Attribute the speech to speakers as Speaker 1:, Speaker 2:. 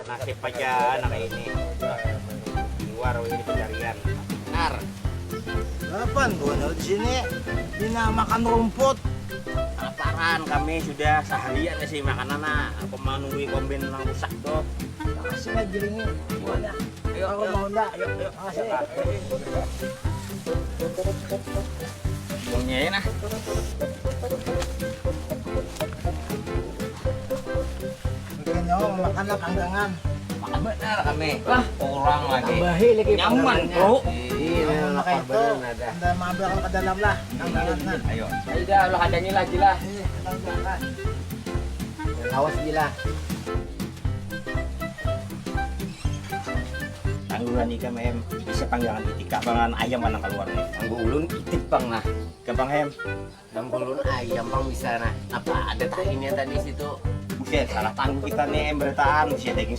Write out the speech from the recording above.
Speaker 1: Nasib aja anak ini. Di luar ini pencarian. Benar.
Speaker 2: Kapan gua di sini? Dina makan rumput.
Speaker 1: Laparan kami sudah seharian sih makanan apa mau nungguin kombin yang rusak tuh.
Speaker 2: Makasih nggak giringnya. Gimana?
Speaker 1: Ayo,
Speaker 2: Kalau mau enggak?
Speaker 1: ayo.
Speaker 2: Makasih.
Speaker 1: Uangnya ya nah.
Speaker 2: Mungkin nyawa makanlah kanggangan.
Speaker 1: Makan benar kami. Wah, kurang lagi.
Speaker 2: Tambahin lagi
Speaker 1: Nyaman,
Speaker 2: panggangannya.
Speaker 1: bro.
Speaker 2: Iya, makanya itu. Anda mabar ke dalam lah. Kanggangan nah.
Speaker 1: Ayo.
Speaker 3: Ayo dah, lo hadangin lagi lah.
Speaker 2: Iya, kanggangan.
Speaker 3: Awas gila.
Speaker 1: Tangguhan ikan em bisa panggangan itik pangan ayam mana keluar nih.
Speaker 3: Tanggulun itik bang nah.
Speaker 1: Gampang em.
Speaker 3: Tanggulun ayam bang bisa nah. Apa ada tahinya tadi situ?
Speaker 1: Buset, salah tangguh kita nih em bertahan. Buset daging